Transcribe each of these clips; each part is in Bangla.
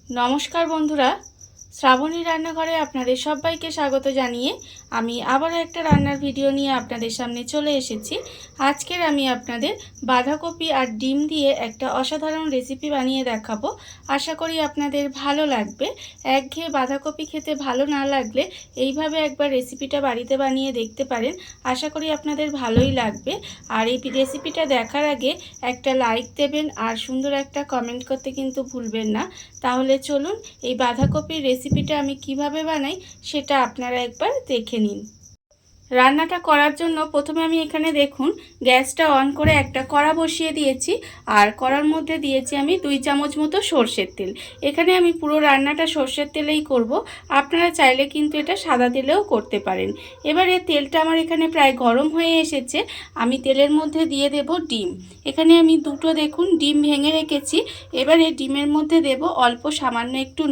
নমস্কার বন্ধুরা, শ্রাবণী রান্নাঘরে আপনাদের সবাইকে স্বাগত জানিয়ে আমি আবারও একটা রান্নার ভিডিও নিয়ে আপনাদের সামনে চলে এসেছি। আজকের আমি আপনাদের বাঁধাকপি আর ডিম দিয়ে একটা অসাধারণ রেসিপি বানিয়ে দেখাবো। আশা করি আপনাদের ভালো লাগবে। একঘেয়ে বাঁধাকপি খেতে ভালো না লাগলে এইভাবে একবার রেসিপিটা বাড়িতে বানিয়ে দেখতে পারেন। আশা করি আপনাদের ভালোই লাগবে। আর এই রেসিপিটা দেখার আগে একটা লাইক দেবেন আর সুন্দর একটা কমেন্ট করতে কিন্তু ভুলবেন না। তাহলে চলুন এই বাঁধাকপির রেসিপিটা আমি কিভাবে বানাই সেটা আপনারা একবার দেখে নিন। রান্নাটা করার জন্য প্রথমে আমি এখানে দেখুন গ্যাসটা অন করে একটা কড়া বসিয়ে দিয়েছি আর কড়ার মধ্যে দিয়েছি আমি 2 চামচ মতো সরষের তেল। এখানে আমি পুরো রান্নাটা সরষের তেলেই করব, আপনারা চাইলে কিন্তু এটা সাদা তেলেও করতে পারেন। এবারে তেলটা আমার এখানে প্রায় গরম হয়ে এসেছে, আমি তেলের মধ্যে দিয়ে দেব ডিম। এখানে আমি দুটো দেখুন ডিম ভেঙে রেখেছি। এবারে ডিমের মধ্যে দেব অল্প সামান্য একটু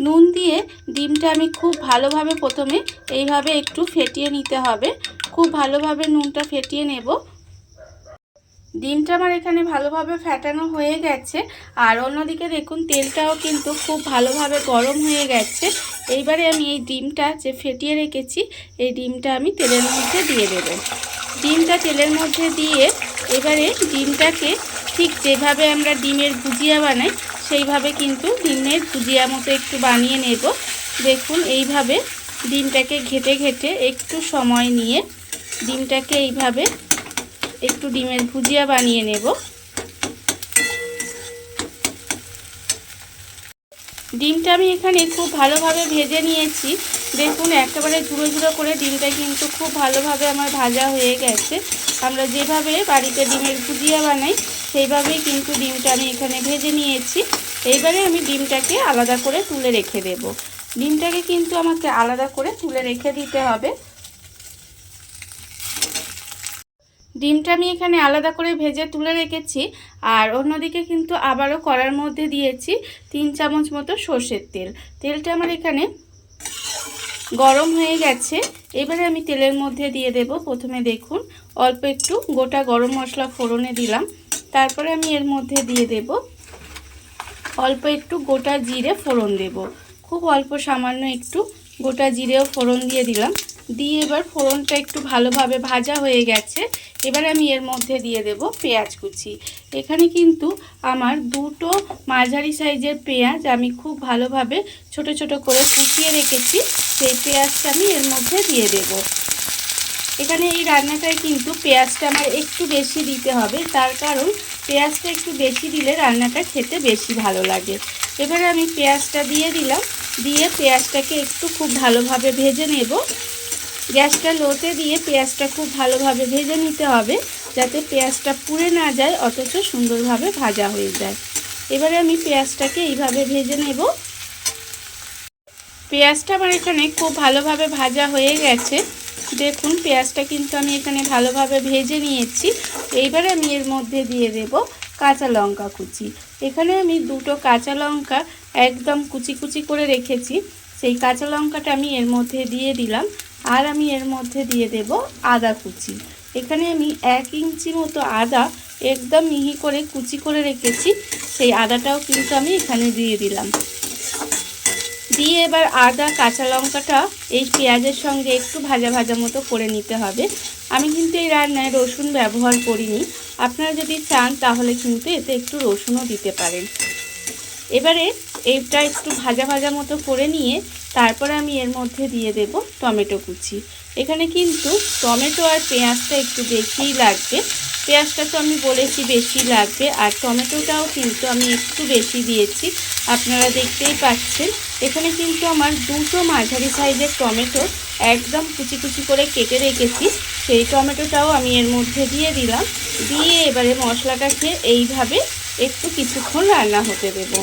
নুন দিয়ে ডিমটা আমি খুব ভালোভাবে প্রথমে এইভাবে একটু ফেটিয়ে নিতে হবে। খুব ভালোভাবে নুনটা ফেটিয়ে নেব। ডিমটা আমার এখানে ভালোভাবে ফেটানো হয়ে গেছে আর অন্যদিকে দেখুন তেলটাও কিন্তু খুব ভালোভাবে গরম হয়ে গেছে। এইবারে আমি এই ডিমটা যে ফেটিয়ে রেখেছি এই ডিমটা আমি তেলের মধ্যে দিয়ে দেব। ডিমটা তেলের মধ্যে দিয়ে এবারে ডিমটাকে ঠিক যেভাবে আমরা ডিমের ভুজিয়া বানাই সেইভাবে কিন্তু ডিমের ভুজিয়া মতো একটু বানিয়ে নেব। দেখুন এইভাবে ডিমটাকে ঘেটে ঘেটে একটু সময় নিয়ে ডিমটাকে এইভাবে একটু ডিমের ভুজিয়া বানিয়ে নেব। ডিমটা আমি এখানে খুব ভালোভাবে ভেজে নিয়েছি। দেখুন একেবারে ঝুড়ো ঝুড়ো করে ডিমটা কিন্তু খুব ভালোভাবে আমার ভাজা হয়ে গেছে। আমরা যেভাবে বাড়িতে ডিমের ভুজিয়া বানাই সেইভাবেই কিন্তু ডিমটা আমি এখানে ভেজে নিয়েছি। এইবারে আমি ডিমটাকে আলাদা করে তুলে রেখে দেব। ডিমটাকে কিন্তু আমাকে আলাদা করে তুলে রেখে দিতে হবে। ডিমটা আমি এখানে আলাদা করে ভেজে তুলে রেখেছি আর অন্যদিকে কিন্তু আবারও কড়ার মধ্যে দিয়েছি 3 চামচ মতো সরষের তেল। তেলটা আমার এখানে গরম হয়ে গেছে। এবারে আমি তেলের মধ্যে দিয়ে দেব প্রথমে দেখুন অল্প একটু গোটা গরম মশলা ফোড়নে দিলাম। তারপরে আমি এর মধ্যে দিয়ে দেব অল্প একটু গোটা জিরে ফোড়ন দেব। খুব অল্প সামান্য একটু গোটা জিরেও ফোড়ন দিয়ে দিলাম। দিয়ে এবার ফোড়নটা একটু ভালোভাবে ভাজা হয়ে গেছে। এবার আমি এর মধ্যে দিয়ে দেব পেঁয়াজ কুচি। এখানে কিন্তু আমার দুটো মাঝারি সাইজের পেঁয়াজ আমি খুব ভালোভাবে ছোট ছোট করে কুচিয়ে রেখেছি, সেই পেঁয়াজটা আমি এর মধ্যে দিয়ে দেব। এখানে এই রান্নাটায় কিন্তু পেঁয়াজটা আমার একটু বেশি দিতে হবে, তার কারণ পেঁয়াজটা একটু বেশি দিলে রান্নাটা খেতে বেশি ভালো লাগে। এবারে আমি পেঁয়াজটা দিয়ে দিলাম, দিয়ে পেঁয়াজটাকে একটু খুব ভালোভাবে ভেজে নেব। গ্যাসটা লোতে দিয়ে পেঁয়াজটা খুব ভালোভাবে ভেজে নিতে হবে যাতে পেঁয়াজটা পুড়ে না যায় অথচ সুন্দরভাবে ভাজা হয়ে যায়। এবারে আমি পেঁয়াজটাকে এইভাবে ভেজে নেব। পেঁয়াজটা আমার এখানে খুব ভালোভাবে ভাজা হয়ে গেছে। দেখুন পেঁয়াজটা কিন্তু আমি এখানে ভালোভাবে ভেজে নিয়েছি। এইবারে আমি এর মধ্যে দিয়ে দেব কাঁচা লঙ্কা কুচি। এখানে আমি দুটো কাঁচা লঙ্কা একদম কুচি কুচি করে রেখেছি, সেই কাঁচা লঙ্কাটা আমি এর মধ্যে দিয়ে দিলাম। আর আমি এর মধ্যে দিয়ে দেব আদা কুচি। এখানে আমি 1 ইঞ্চি মতো আদা একদম মিহি করে কুচি করে রেখেছি, সেই আদাটাও কিন্তু আমি এখানে দিয়ে দিলাম। দিয়ে এবার আদা কাঁচা লঙ্কাটা এই পেঁয়াজের সঙ্গে একটু ভাজা ভাজা মতো করে নিতে হবে। আমি কিন্তু এই রান্নায় রসুন ব্যবহার করিনি, আপনারা যদি চান তাহলে কিন্তু এতে একটু রসুনও দিতে পারেন। এবারে এটা একটু ভাজা ভাজা মতো করে নিয়ে তারপরে আমি এর মধ্যে দিয়ে দেব টমেটো কুচি। এখানে কিন্তু টমেটো আর পেঁয়াজটা একটু বেশিই লাগবে। পেঁয়াজটা তো আমি বলেছি বেশি লাগবে আর টমেটোটাও কিন্তু আমি একটু বেশি দিয়েছি, আপনারা দেখতেই পাচ্ছেন। এখানে কিন্তু আমার দুটো মাঝারি সাইজের টমেটো একদম কুচি কুচি করে কেটে রেখেছি, সেই টমেটোটাও আমি এর মধ্যে দিয়ে দিলাম। দিয়ে এবারে মশলাটাকে এইভাবে একটু কিছুক্ষণ রান্না হতে দেব।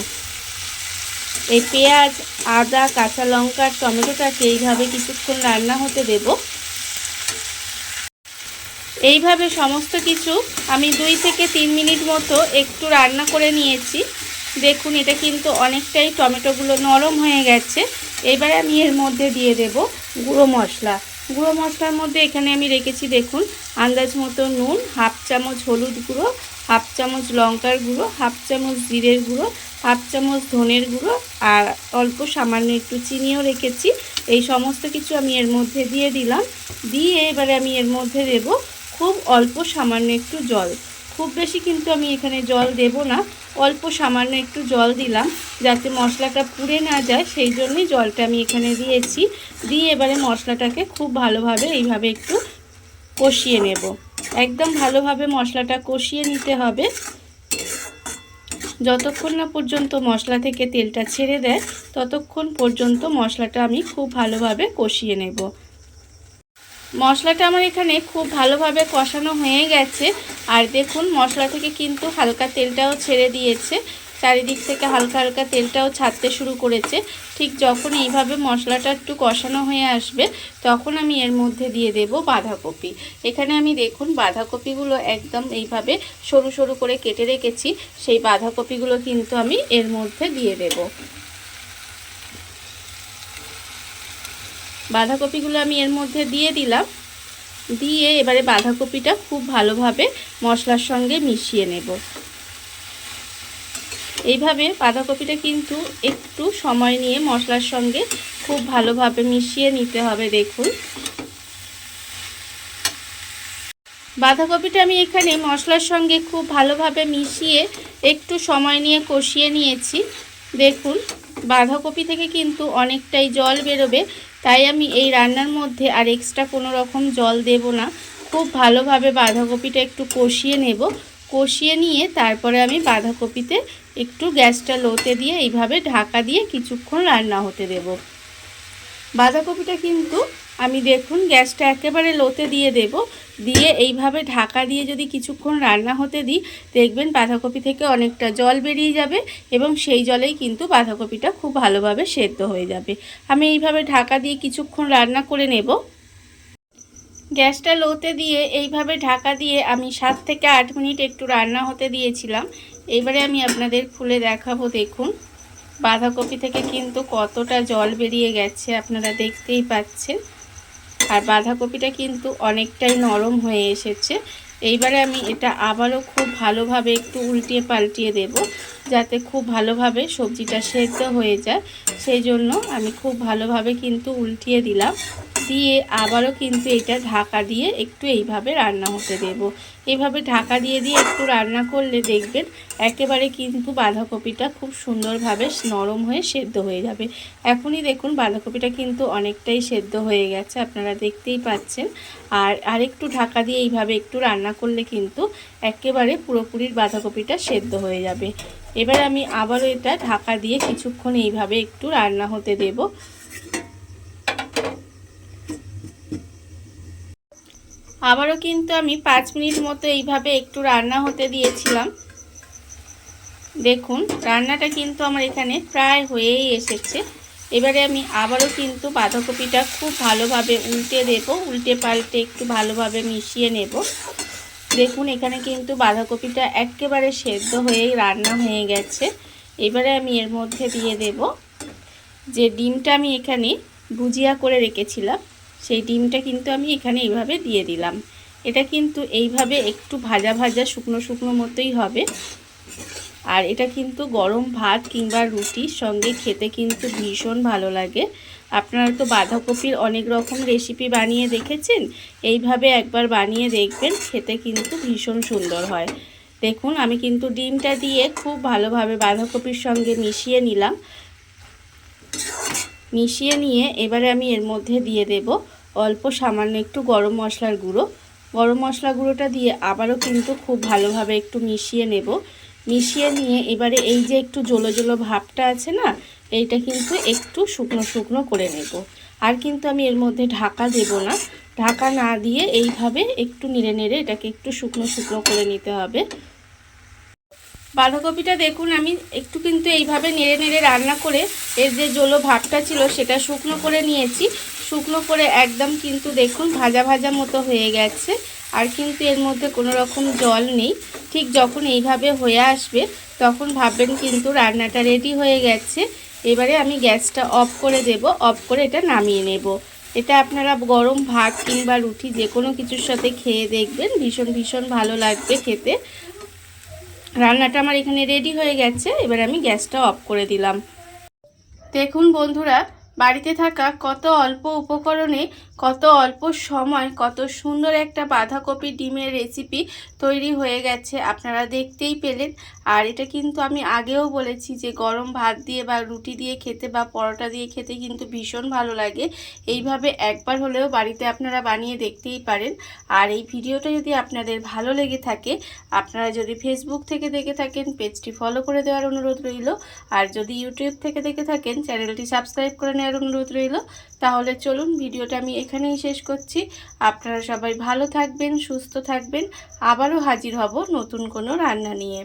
এই পেঁয়াজ আদা কাঁচা লঙ্কা টমেটোটাকে এইভাবে কিছুক্ষণ রান্না হতে দেব। এইভাবে সমস্ত কিছু আমি 2 থেকে 3 মিনিট মতো একটু রান্না করে নিয়েছি। দেখুন এটা কিন্তু অনেকটাই টমেটোগুলো নরম হয়ে গেছে। এবারে আমি এর মধ্যে দিয়ে দেব গুঁড়ো মশলা। গুঁড়ো মশলার মধ্যে এখানে আমি রেখেছি দেখুন আন্দাজ মতো নুন, 1/2 চামচ হলুদ গুঁড়ো, 1/2 চামচ লঙ্কার গুঁড়ো, 1/2 চামচ জিরের গুঁড়ো, হাফ চামচ ধনের গুঁড়ো আর অল্প সামান্য একটু চিনিও রেখেছি। এই সমস্ত কিছু আমি এর মধ্যে দিয়ে দিলাম। দিয়ে এবারে আমি এর মধ্যে দেব খুব অল্প সামান্য একটু জল। খুব বেশি কিন্তু আমি এখানে জল দেব না, অল্প সামান্য একটু জল দিলাম যাতে মশলাটা পুড়ে না যায়, সেই জন্যই জলটা আমি এখানে দিয়েছি। দিয়ে এবারে মশলাটাকে খুব ভালোভাবে এইভাবে একটু কষিয়ে নেব। একদম ভালোভাবে মশলাটা কষিয়ে নিতে হবে যতক্ষণ না পর্যন্ত মশলা থেকে তেলটা ছেড়ে দেয়, ততক্ষণ পর্যন্ত মশলাটা আমি খুব ভালোভাবে কষিয়ে নেব। মশলাটা আমার এখানে খুব ভালোভাবে কষানো হয়ে গেছে। আর দেখুন মশলা থেকে কিন্তু হালকা তেলটাও ছেড়ে দিয়েছে, চারিদিক থেকে হালকা হালকা তেলটাও ছাড়তে শুরু করেছে। ঠিক যখন এইভাবে মশলাটা একটু কষানো হয়ে আসবে, তখন আমি এর মধ্যে দিয়ে দেব বাঁধাকপি। এখানে আমি দেখুন বাঁধাকপিগুলো একদম এইভাবে সরু সরু করে কেটে রেখেছি, সেই বাঁধাকপিগুলো কিন্তু আমি এর মধ্যে দিয়ে দেব। বাঁধাকপিগুলো আমি এর মধ্যে দিয়ে দিলাম। দিয়ে এবারে বাঁধাকপিটা খুব ভালোভাবে মশলার সঙ্গে মিশিয়ে নেব। এইভাবে বাঁধাকপিটা কিন্তু একটু সময় নিয়ে মশলার সঙ্গে খুব ভালোভাবে মিশিয়ে নিতে হবে। দেখুন বাঁধাকপিটা আমি এখানে মশলার সঙ্গে খুব ভালোভাবে মিশিয়ে একটু সময় নিয়ে কষিয়ে নিয়েছি। দেখুন বাঁধাকপি থেকে কিন্তু অনেকটাই জল বেরোবে, তাই আমি এই রান্নার মধ্যে আর এক্সট্রা কোনো রকম জল দেব না। খুব ভালোভাবে বাঁধাকপিটা একটু কষিয়ে নেব। কষিয়ে নিয়ে তারপরে আমি বাঁধাকপিতে একটু গ্যাসটা লোতে দিয়ে এইভাবে ঢাকা দিয়ে কিছুক্ষণ রান্না হতে দেব। বাঁধাকপিটা কিন্তু আমি দেখুন গ্যাসটা একেবারে লোতে দিয়ে দেব। দিয়ে এইভাবে ঢাকা দিয়ে যদি কিছুক্ষণ রান্না হতে দিই, দেখবেন বাঁধাকপি থেকে অনেকটা জল বেরিয়ে যাবে এবং সেই জলেই কিন্তু বাঁধাকপিটা খুব ভালোভাবে সেদ্ধ হয়ে যাবে। আমি এইভাবে ঢাকা দিয়ে কিছুক্ষণ রান্না করে নেব। গ্যাসটা লোতে দিয়ে এইভাবে ঢাকা দিয়ে আমি 7 থেকে 8 মিনিট একটু রান্না হতে দিয়েছিলাম। এবারে আমি আপনাদের খুলে দেখাবো। দেখুন বাঁধাকপি থেকে কিন্তু কতটা জল বেরিয়ে গেছে, আপনারা দেখতেই পাচ্ছেন। আর বাঁধাকপিটা কিন্তু অনেকটাই নরম হয়ে এসেছে। এইবারে আমি এটা আবারও খুব ভালোভাবে একটু উল্টিয়ে পাল্টিয়ে দেব, যাতে খুব ভালোভাবে সবজিটা সেদ্ধ হয়ে যায়। সেই জন্য আমি খুব ভালোভাবে কিন্তু উল্টিয়ে দিলাম। দিয়ে আবারও কিন্তু এটা ঢাকা দিয়ে একটু এইভাবে রান্না হতে দেব। এইভাবে ঢাকা দিয়ে দিয়ে একটু রান্না করলে দেখবেন একেবারে কিন্তু বাঁধাকপিটা খুব সুন্দরভাবে নরম হয়ে সেদ্ধ হয়ে যাবে। এখনই দেখুন বাঁধাকপিটা কিন্তু অনেকটাই সেদ্ধ হয়ে গেছে, আপনারা দেখতেই পাচ্ছেন। আর আরেকটু ঢাকা দিয়ে এইভাবে একটু রান্না করলে কিন্তু একেবারে পুরোপুরি বাঁধাকপিটা সেদ্ধ হয়ে যাবে। এবার আমি আবারও এটা ঢাকা দিয়ে কিছুক্ষণ এইভাবে একটু রান্না হতে দেব। আবারও কিন্তু আমি 5 মিনিট মতো এইভাবে একটু রান্না হতে দিয়েছিলাম। দেখুন রান্নাটা কিন্তু আমার এখানে প্রায় হয়েই এসেছে। এবারে আমি আবারও কিন্তু বাঁধাকপিটা খুব ভালোভাবে উল্টে দেব, উল্টে পাল্টে একটু ভালোভাবে মিশিয়ে নেব। দেখুন এখানে কিন্তু বাঁধাকপিটা একেবারে সেদ্ধ হয়েই রান্না হয়ে গেছে। এবারে আমি এর মধ্যে দিয়ে দেব যে ডিমটা আমি এখানে ভুজিয়া করে রেখেছিলাম, সেই ডিমটা কিন্তু আমি এখানে এইভাবে দিয়ে দিলাম। এটা কিন্তু এইভাবে একটু ভাজা ভাজা শুকনো শুকনো মতোই হবে। আর এটা কিন্তু গরম ভাত কিংবা রুটির সঙ্গে খেতে কিন্তু ভীষণ ভালো লাগে। আপনারা তো বাঁধাকপির অনেক রকম রেসিপি বানিয়ে দেখেছেন, এইভাবে একবার বানিয়ে দেখবেন, খেতে কিন্তু ভীষণ সুন্দর হয়। দেখুন আমি কিন্তু ডিমটা দিয়ে খুব ভালোভাবে বাঁধাকপির সঙ্গে মিশিয়ে নিলাম। মিশিয়ে নিয়ে এবারে আমি এর মধ্যে দিয়ে দেব অল্প সামান্য একটু গরম মশলার গুঁড়ো। গরম মশলা গুঁড়োটা দিয়ে আবারও কিন্তু খুব ভালোভাবে একটু মিশিয়ে নেব। মিশিয়ে নিয়ে এবারে এই যে একটু জলো জলো ভাবটা আছে না, এইটা কিন্তু একটু শুকনো শুকনো করে নেব। আর কিন্তু আমি এর মধ্যে ঢাকা দেব না, ঢাকা না দিয়ে এইভাবে একটু নেড়ে নেড়ে এটাকে একটু শুকনো শুকনো করে নিতে হবে। বাঁধাকপিটা দেখুন আমি একটু কিন্তু এইভাবে নেড়ে নেড়ে রান্না করে এর যে জলো ভাবটা ছিল সেটা শুকনো করে নিয়েছি। শুকনো করে একদম কিন্তু দেখুন ভাজা ভাজা মতো হয়ে গেছে। আর কিন্তু এর মধ্যে কোনো রকম জল নেই। ঠিক যখন এইভাবে হয়ে আসবে তখন ভাববেন কিন্তু রান্নাটা রেডি হয়ে গেছে। এবারে আমি গ্যাসটা অফ করে দেব, অফ করে এটা নামিয়ে নেব। এটা আপনারা গরম ভাত কিংবা রুটি যে কোনো কিছুর সাথে খেয়ে দেখবেন, ভীষণ ভীষণ ভালো লাগবে খেতে। রান্নাটা আমার এখানে রেডি হয়ে গেছে, এবার আমি গ্যাসটা অফ করে দিলাম। দেখুন বন্ধুরা, বাড়িতে থাকা কত অল্প উপকরণে কত অল্প সময় কত সুন্দর একটা বাঁধাকপি ডিমের রেসিপি তৈরি হয়ে গেছে, আপনারা দেখতেই পেলেন। আর এটা কিন্তু আমি আগেও বলেছি যে গরম ভাত দিয়ে বা রুটি দিয়ে খেতে বা পরোটা দিয়ে খেতে কিন্তু ভীষণ ভালো লাগে। এইভাবে একবার হলেও বাড়িতে আপনারা বানিয়ে দেখতেই পারেন। আর এই ভিডিওটা যদি আপনাদের ভালো লেগে থাকে, আপনারা যদি ফেসবুক থেকে দেখে থাকেন পেজটি ফলো করে দেওয়ার অনুরোধ রইল। আর যদি ইউটিউব থেকে দেখে থাকেন চ্যানেলটি সাবস্ক্রাইব করে নেওয়ার অনুরোধ রইল। তাহলে চলুন ভিডিওটা আমি এখানেই শেষ করছি। আপনারা সবাই ভালো থাকবেন, সুস্থ থাকবেন। আবারও হাজির হব নতুন কোনো রান্না নিয়ে।